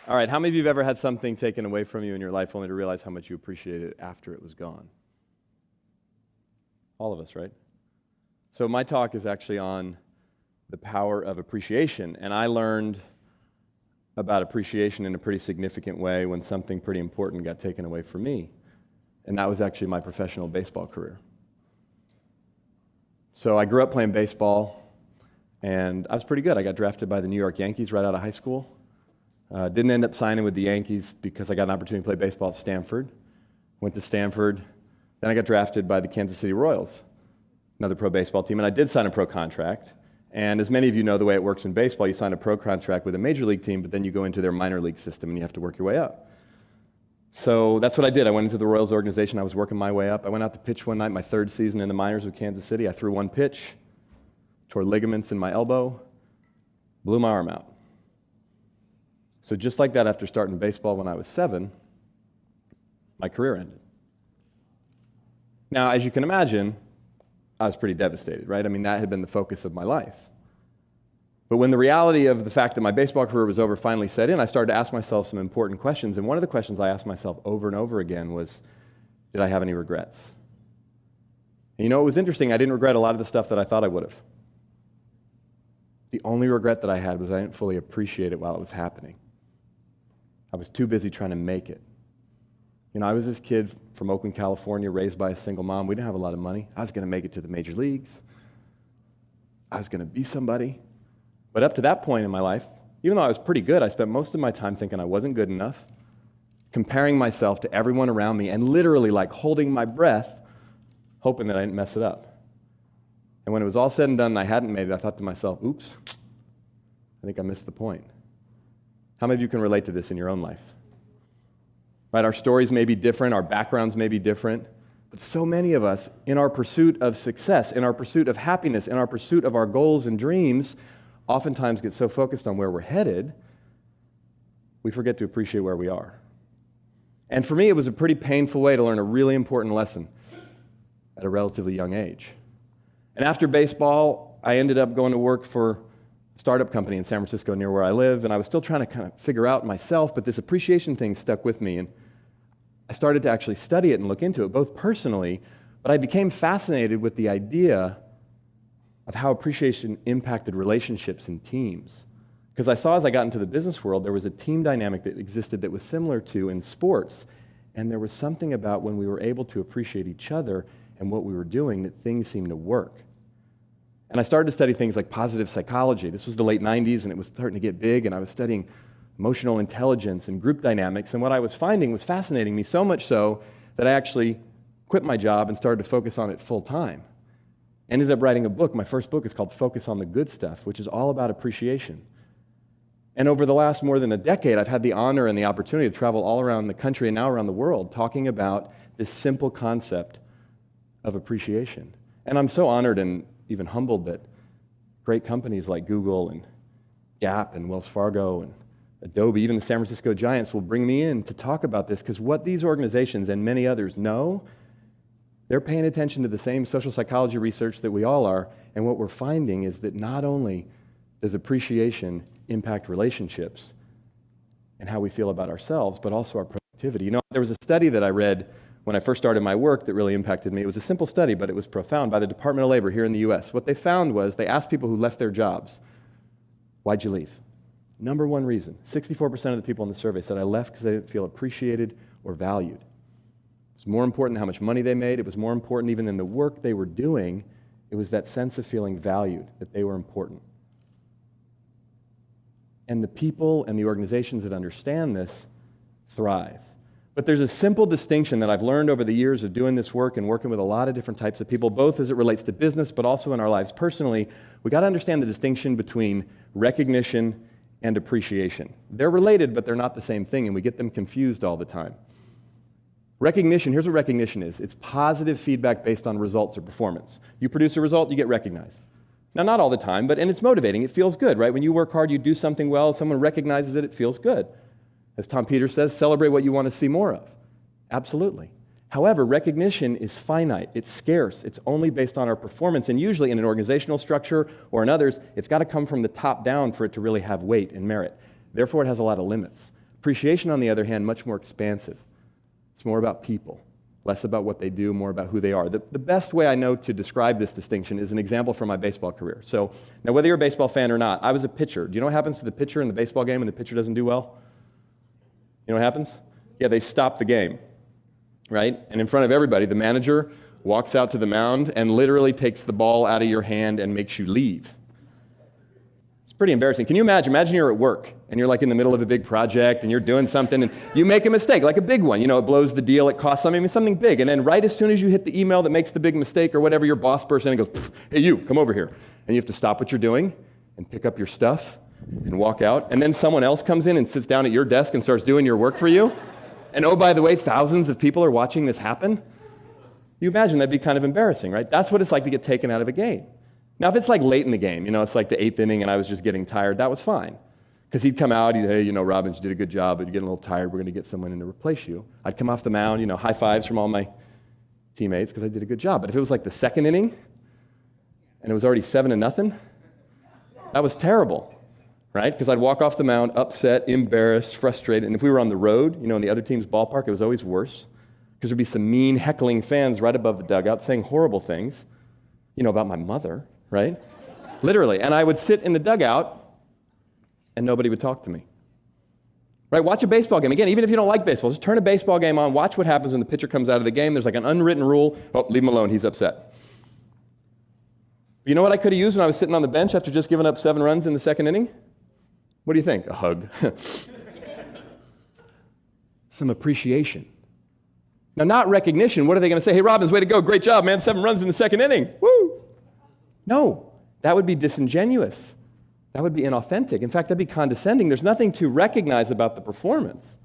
All right, how many of you have ever had something taken away from you in your life only to realize how much you appreciated it after it was gone? All of us, right? So my talk is actually on the power of appreciation, and I learned about appreciation in a pretty significant way when something pretty important got taken away from me, and that was actually my professional baseball career. So I grew up playing baseball, and I was pretty good. I got drafted by the New York Yankees right out of high school. Didn't end up signing with the Yankees because I got an opportunity to play baseball at Stanford. Went to Stanford. Then I got drafted by the Kansas City Royals, another pro baseball team, and I did sign a pro contract. And as many of you know, the way it works in baseball, you sign a pro contract with a major league team, but then you go into their minor league system and you have to work your way up. So that's what I did. I went into the Royals organization. I was working my way up. I went out to pitch one night, my third season in the minors with Kansas City. I threw one pitch, tore ligaments in my elbow, blew my arm out. So just like that, after starting baseball when I was 7, my career ended. Now, as you can imagine, I was pretty devastated, right? I mean, that had been the focus of my life. But when the reality of the fact that my baseball career was over finally set in, I started to ask myself some important questions. And one of the questions I asked myself over and over again was, did I have any regrets? And you know, it was interesting. I didn't regret a lot of the stuff that I thought I would have. The only regret that I had was I didn't fully appreciate it while it was happening. I was too busy trying to make it. You know, I was this kid from Oakland, California, raised by a single mom. We didn't have a lot of money. I was going to make it to the major leagues. I was going to be somebody. But up to that point in my life, even though I was pretty good, I spent most of my time thinking I wasn't good enough, comparing myself to everyone around me, and literally like holding my breath, hoping that I didn't mess it up. And when it was all said and done and I hadn't made it, I thought to myself, oops, I think I missed the point. How many of you can relate to this in your own life? Right, our stories may be different, our backgrounds may be different, but so many of us, in our pursuit of success, in our pursuit of happiness, in our pursuit of our goals and dreams, oftentimes get so focused on where we're headed, we forget to appreciate where we are. And for me, it was a pretty painful way to learn a really important lesson at a relatively young age. And after baseball, I ended up going to work for startup company in San Francisco near where I live, and I was still trying to kind of figure out myself, but this appreciation thing stuck with me, and I started to actually study it and look into it, both personally, but I became fascinated with the idea of how appreciation impacted relationships and teams. Because I saw as I got into the business world, there was a team dynamic that existed that was similar to in sports, and there was something about when we were able to appreciate each other and what we were doing that things seemed to work. And I started to study things like positive psychology. This was the late 90s, and it was starting to get big, and I was studying emotional intelligence and group dynamics, and what I was finding was fascinating me, so much so that I actually quit my job and started to focus on it full time. Ended up writing a book. My first book is called Focus on the Good Stuff, which is all about appreciation. And over the last more than a decade, I've had the honor and the opportunity to travel all around the country and now around the world talking about this simple concept of appreciation. And I'm so honored and even humbled that great companies like Google and Gap and Wells Fargo and Adobe, even the San Francisco Giants, will bring me in to talk about this, because what these organizations and many others know, they're paying attention to the same social psychology research that we all are, and what we're finding is that not only does appreciation impact relationships and how we feel about ourselves, but also our productivity. You know, there was a study that I read when I first started my work that really impacted me. It was a simple study, but it was profound, by the Department of Labor here in the US. What they found was they asked people who left their jobs, why'd you leave? Number one reason, 64% of the people in the survey said I left because they didn't feel appreciated or valued. It was more important than how much money they made. It was more important even than the work they were doing. It was that sense of feeling valued, that they were important. And the people and the organizations that understand this thrive. But there's a simple distinction that I've learned over the years of doing this work and working with a lot of different types of people, both as it relates to business, but also in our lives personally. We got to understand the distinction between recognition and appreciation. They're related, but they're not the same thing, and we get them confused all the time. Recognition, here's what recognition is. It's positive feedback based on results or performance. You produce a result, you get recognized. Now, not all the time, and it's motivating. It feels good, right? When you work hard, you do something well, someone recognizes it, it feels good. As Tom Peters says, celebrate what you want to see more of. Absolutely. However, recognition is finite. It's scarce. It's only based on our performance, and usually in an organizational structure or in others, it's got to come from the top down for it to really have weight and merit. Therefore, it has a lot of limits. Appreciation, on the other hand, much more expansive. It's more about people, less about what they do, more about who they are. The best way I know to describe this distinction is an example from my baseball career. So now, whether you're a baseball fan or not, I was a pitcher. Do you know what happens to the pitcher in the baseball game when the pitcher doesn't do well? You know what happens? Yeah, they stop the game, right? And in front of everybody, the manager walks out to the mound and literally takes the ball out of your hand and makes you leave. It's pretty embarrassing. Can you imagine? Imagine you're at work and you're like in the middle of a big project and you're doing something and you make a mistake, like a big one. You know, it blows the deal, it costs something big. And then right as soon as you hit the email that makes the big mistake or whatever, your boss bursts in and goes, hey, you, come over here. And you have to stop what you're doing and pick up your stuff and walk out. And then someone else comes in and sits down at your desk and starts doing your work for you. And oh, by the way, thousands of people are watching this happen. You imagine that'd be kind of embarrassing, right? That's what it's like to get taken out of a game. Now, if it's like late in the game, you know, it's like the 8th inning and I was just getting tired, that was fine. Because he'd come out, he'd, hey, you know, Robbins, you did a good job, but you're getting a little tired, we're going to get someone in to replace you. I'd come off the mound, you know, high fives from all my teammates because I did a good job. But if it was like the 2nd inning and it was already 7-0, that was terrible, right? Because I'd walk off the mound upset, embarrassed, frustrated. And if we were on the road, you know, in the other team's ballpark, it was always worse. Because there'd be some mean, heckling fans right above the dugout saying horrible things, you know, about my mother, right? Literally. And I would sit in the dugout and nobody would talk to me. Right? Watch a baseball game. Again, even if you don't like baseball, just turn a baseball game on, watch what happens when the pitcher comes out of the game. There's like an unwritten rule. Oh, leave him alone, he's upset. You know what I could have used when I was sitting on the bench after just giving up 7 runs in the 2nd inning? What do you think? A hug. Some appreciation. Now, not recognition. What are they going to say? Hey, Robbins, way to go. Great job, man. 7 runs in the 2nd inning. Woo! No, that would be disingenuous. That would be inauthentic. In fact, that'd be condescending. There's nothing to recognize about the performance.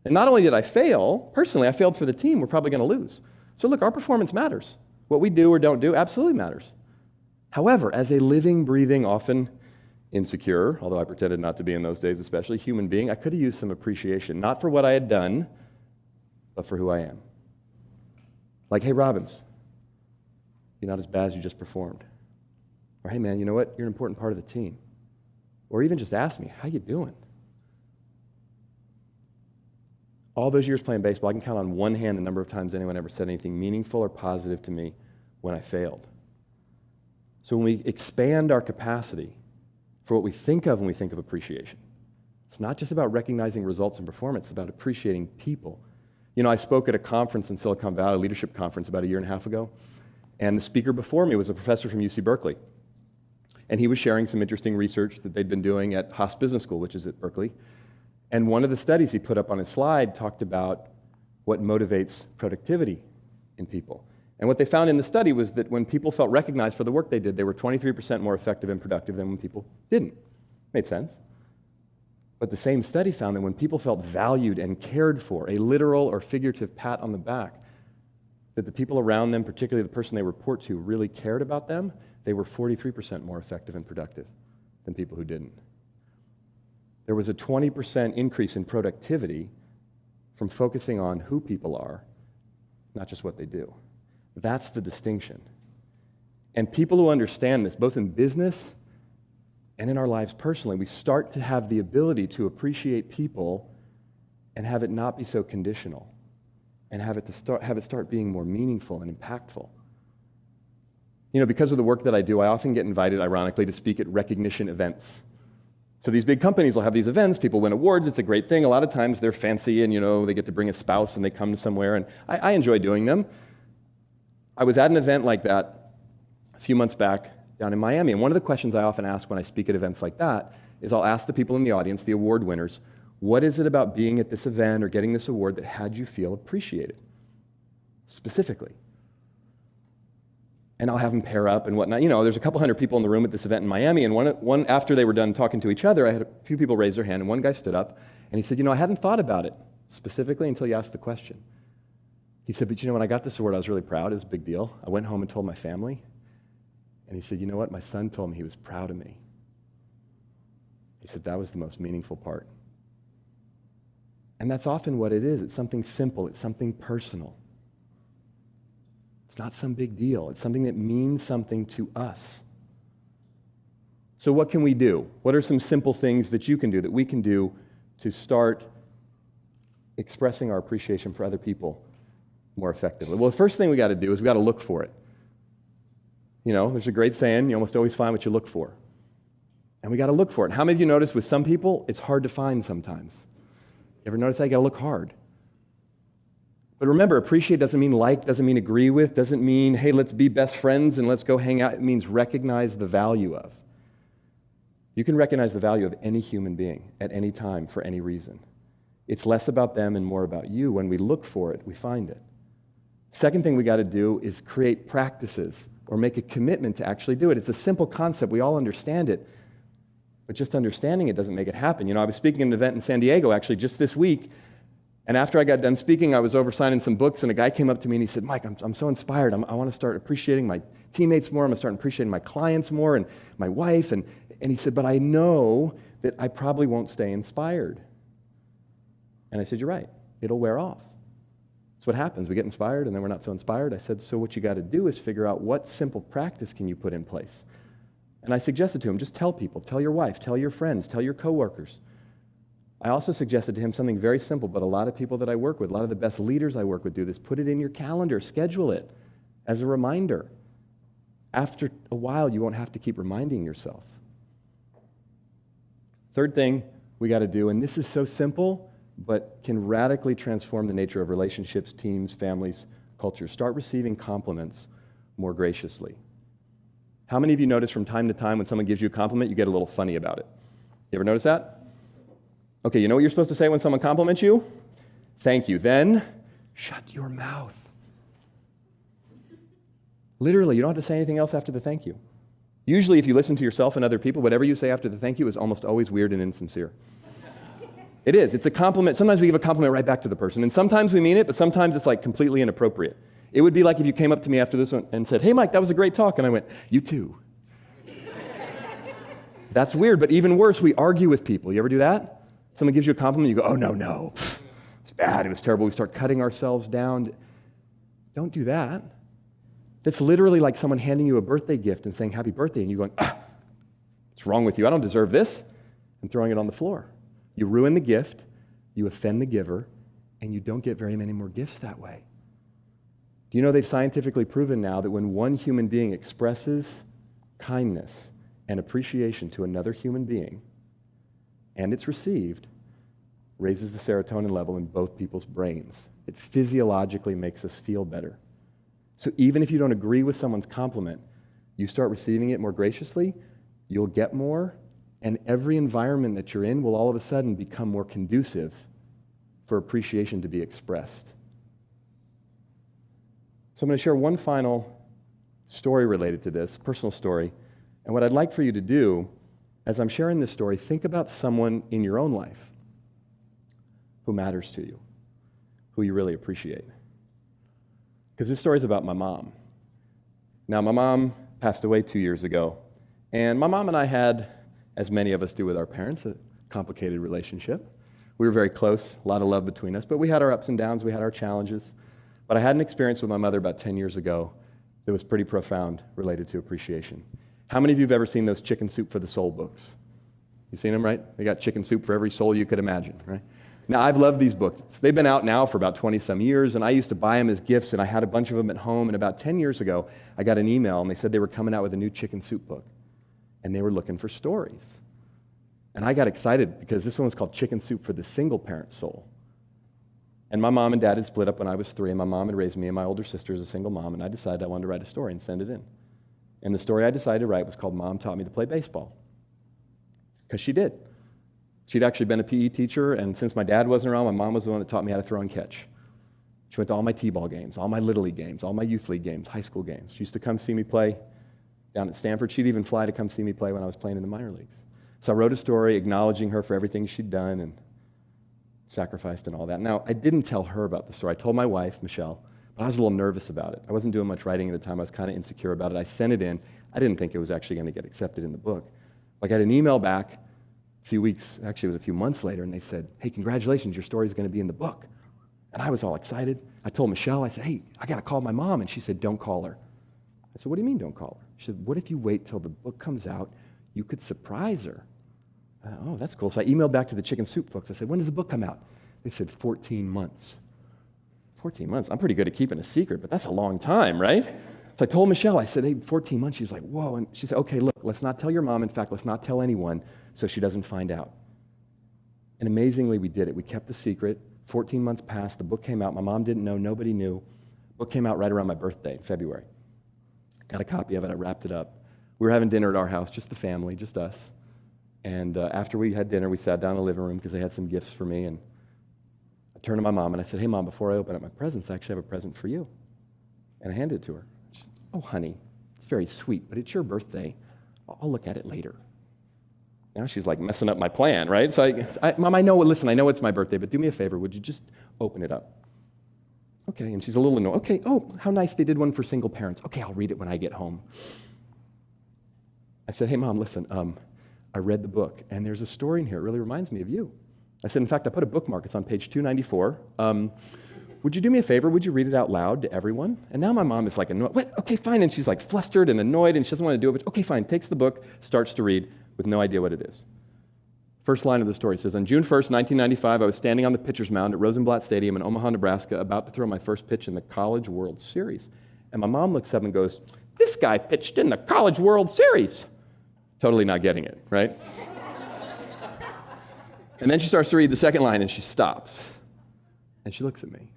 And not only did I fail, personally, I failed for the team. We're probably going to lose. So look, our performance matters. What we do or don't do absolutely matters. However, as a living, breathing, often insecure, although I pretended not to be in those days especially, human being, I could have used some appreciation, not for what I had done, but for who I am. Like, hey, Robbins, you're not as bad as you just performed. Or, hey, man, you know what? You're an important part of the team. Or even just ask me, how you doing? All those years playing baseball, I can count on one hand the number of times anyone ever said anything meaningful or positive to me when I failed. So when we expand our capacity for what we think of when we think of appreciation, it's not just about recognizing results and performance, it's about appreciating people. You know, I spoke at a conference in Silicon Valley, a leadership conference about 1.5 years ago, and the speaker before me was a professor from UC Berkeley. And he was sharing some interesting research that they'd been doing at Haas Business School, which is at Berkeley. And one of the studies he put up on his slide talked about what motivates productivity in people. And what they found in the study was that when people felt recognized for the work they did, they were 23% more effective and productive than when people didn't. Made sense. But the same study found that when people felt valued and cared for, a literal or figurative pat on the back, that the people around them, particularly the person they report to, really cared about them, they were 43% more effective and productive than people who didn't. There was a 20% increase in productivity from focusing on who people are, not just what they do. That's the distinction. And people who understand this, both in business and in our lives personally, we start to have the ability to appreciate people and have it not be so conditional, and have it start being more meaningful and impactful. You know, because of the work that I do, I often get invited, ironically, to speak at recognition events. So these big companies will have these events, people win awards, it's a great thing. A lot of times they're fancy and, you know, they get to bring a spouse and they come somewhere, and I enjoy doing them. I was at an event like that a few months back down in Miami, and one of the questions I often ask when I speak at events like that is I'll ask the people in the audience, the award winners, what is it about being at this event or getting this award that had you feel appreciated, specifically? And I'll have them pair up and whatnot. You know, there's a couple hundred people in the room at this event in Miami, and one after they were done talking to each other, I had a few people raise their hand, and one guy stood up, and he said, you know, I hadn't thought about it specifically until you asked the question. He said, but you know, when I got this award, I was really proud. It was a big deal. I went home and told my family, and he said, you know what? My son told me he was proud of me. He said, that was the most meaningful part. And that's often what it is. It's something simple. It's something personal. It's not some big deal. It's something that means something to us. So what can we do? What are some simple things that you can do, that we can do to start expressing our appreciation for other people more effectively? Well, the first thing we got to do is we got to look for it. You know, there's a great saying, you almost always find what you look for. And we got to look for it. How many of you notice with some people, it's hard to find sometimes? You ever notice that? You got to look hard. But remember, appreciate doesn't mean like, doesn't mean agree with, doesn't mean, hey, let's be best friends and let's go hang out. It means recognize the value of. You can recognize the value of any human being at any time for any reason. It's less about them and more about you. When we look for it, we find it. Second thing we got to do is create practices or make a commitment to actually do it. It's a simple concept. We all understand it. But just understanding it doesn't make it happen. You know, I was speaking at an event in San Diego actually just this week. And after I got done speaking, I was over signing some books, and a guy came up to me and he said, Mike, I'm so inspired. I want to start appreciating my teammates more. I'm going to start appreciating my clients more and my wife. And he said, but I know that I probably won't stay inspired. And I said, you're right. It'll wear off. That's what happens. We get inspired, and then we're not so inspired. I said, so what you got to do is figure out what simple practice can you put in place. And I suggested to him, just tell people, tell your wife, tell your friends, tell your coworkers. I also suggested to him something very simple, but a lot of people that I work with, a lot of the best leaders I work with do this. Put it in your calendar, schedule it as a reminder. After a while, you won't have to keep reminding yourself. Third thing we got to do, and this is so simple, but can radically transform the nature of relationships, teams, families, cultures. Start receiving compliments more graciously. How many of you notice from time to time when someone gives you a compliment, you get a little funny about it? You ever notice that? Okay, you know what you're supposed to say when someone compliments you? Thank you. Then, shut your mouth. Literally, you don't have to say anything else after the thank you. Usually, if you listen to yourself and other people, whatever you say after the thank you is almost always weird and insincere. It is. It's a compliment. Sometimes we give a compliment right back to the person, and sometimes we mean it, but sometimes it's like completely inappropriate. It would be like if you came up to me after this one and said, hey, Mike, that was a great talk, and I went, you too. That's weird, but even worse, we argue with people. You ever do that? Someone gives you a compliment, you go, oh, no, it's bad, it was terrible. We start cutting ourselves down. Don't do that. That's literally like someone handing you a birthday gift and saying, happy birthday, and you going, what's wrong with you? I don't deserve this, and throwing it on the floor. You ruin the gift, you offend the giver, and you don't get very many more gifts that way. Do you know they've scientifically proven now that when one human being expresses kindness and appreciation to another human being, and it's received, raises the serotonin level in both people's brains. It physiologically makes us feel better. So even if you don't agree with someone's compliment, you start receiving it more graciously, you'll get more, and every environment that you're in will all of a sudden become more conducive for appreciation to be expressed. So I'm going to share one final story related to this, personal story, and what I'd like for you to do as I'm sharing this story, think about someone in your own life who matters to you, who you really appreciate. Because this story is about my mom. Now, my mom passed away 2 years ago, and my mom and I had, as many of us do with our parents, a complicated relationship. We were very close, a lot of love between us, but we had our ups and downs, we had our challenges. But I had an experience with my mother about 10 years ago that was pretty profound related to appreciation. How many of you have ever seen those Chicken Soup for the Soul books? You've seen them, right? They got chicken soup for every soul you could imagine, right? Now, I've loved these books. They've been out now for about 20-some years, and I used to buy them as gifts, and I had a bunch of them at home, and about 10 years ago, I got an email, and they said they were coming out with a new chicken soup book, and they were looking for stories. And I got excited because this one was called Chicken Soup for the Single-Parent Soul. And my mom and dad had split up when I was 3, and my mom had raised me and my older sister as a single mom, and I decided I wanted to write a story and send it in. And the story I decided to write was called Mom Taught Me to Play Baseball. Because she did. She'd actually been a PE teacher, and since my dad wasn't around, my mom was the one that taught me how to throw and catch. She went to all my T-ball games, all my Little League games, all my youth league games, high school games. She used to come see me play down at Stanford. She'd even fly to come see me play when I was playing in the minor leagues. So I wrote a story acknowledging her for everything she'd done and sacrificed and all that. Now, I didn't tell her about the story. I told my wife, Michelle, but I was a little nervous about it. I wasn't doing much writing at the time. I was kind of insecure about it. I sent it in. I didn't think it was actually going to get accepted in the book. I got an email back a few weeks, actually it was a few months later, and they said, hey, congratulations, your story's going to be in the book. And I was all excited. I told Michelle, I said, hey, I got to call my mom. And she said, don't call her. I said, what do you mean don't call her? She said, what if you wait till the book comes out? You could surprise her. Oh, that's cool. So I emailed back to the Chicken Soup folks. I said, when does the book come out? They said 14 months. 14 months? I'm pretty good at keeping a secret, but that's a long time, right? So I told Michelle, I said, hey, 14 months. She was like, whoa. And she said, okay, look, let's not tell your mom. In fact, let's not tell anyone so she doesn't find out. And amazingly, we did it. We kept the secret. 14 months passed. The book came out. My mom didn't know. Nobody knew. The book came out right around my birthday in February. Got a copy of it. I wrapped it up. We were having dinner at our house, just the family, just us. And after we had dinner, we sat down in the living room because they had some gifts for me. And I turned to my mom and I said, hey, Mom, before I open up my presents, I actually have a present for you. And I handed it to her. She said, oh, honey, it's very sweet, but it's your birthday. I'll look at it later. Now she's like messing up my plan, right? So Mom, I know it's my birthday, but do me a favor. Would you just open it up? Okay, and she's a little annoyed. Okay, oh, how nice, they did one for single parents. Okay, I'll read it when I get home. I said, hey, Mom, listen, I read the book, and there's a story in here. It really reminds me of you. I said, in fact, I put a bookmark. It's on page 294. Would you do me a favor? Would you read it out loud to everyone? And now my mom is like, annoyed. What? Okay, fine. And she's like flustered and annoyed, and she doesn't want to do it. But okay, fine. Takes the book, starts to read with no idea what it is. First line of the story says, on June 1st, 1995, I was standing on the pitcher's mound at Rosenblatt Stadium in Omaha, Nebraska, about to throw my first pitch in the College World Series. And my mom looks up and goes, this guy pitched in the College World Series. Totally not getting it, right? And then she starts to read the second line, and she stops. And she looks at me.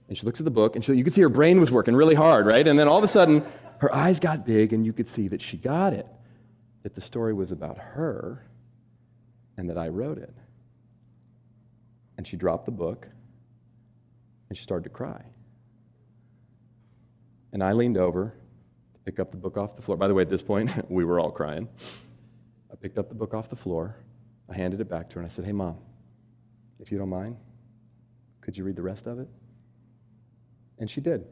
And she looks at the book, and you could see her brain was working really hard, right? And then all of a sudden, her eyes got big, and you could see that she got it, that the story was about her, and that I wrote it. And she dropped the book, and she started to cry. And I leaned over to pick up the book off the floor. By the way, at this point, we were all crying. I picked up the book off the floor, I handed it back to her, and I said, hey, Mom, if you don't mind, could you read the rest of it? And she did.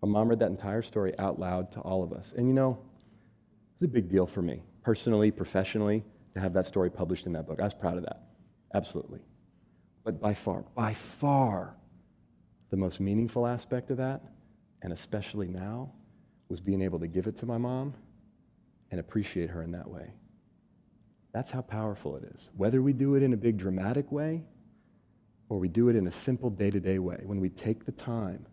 My mom read that entire story out loud to all of us. And you know, it was a big deal for me, personally, professionally, to have that story published in that book. I was proud of that, absolutely. But by far, the most meaningful aspect of that, and especially now, was being able to give it to my mom and appreciate her in that way. That's how powerful it is. Whether we do it in a big dramatic way or we do it in a simple day-to-day way, when we take the time,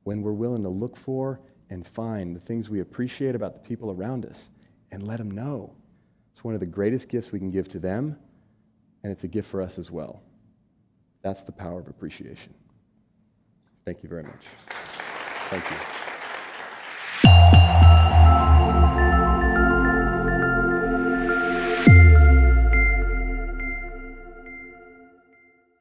when we're willing to look for and find the things we appreciate about the people around us and let them know. It's one of the greatest gifts we can give to them, and it's a gift for us as well. That's the power of appreciation. Thank you very much. Thank you.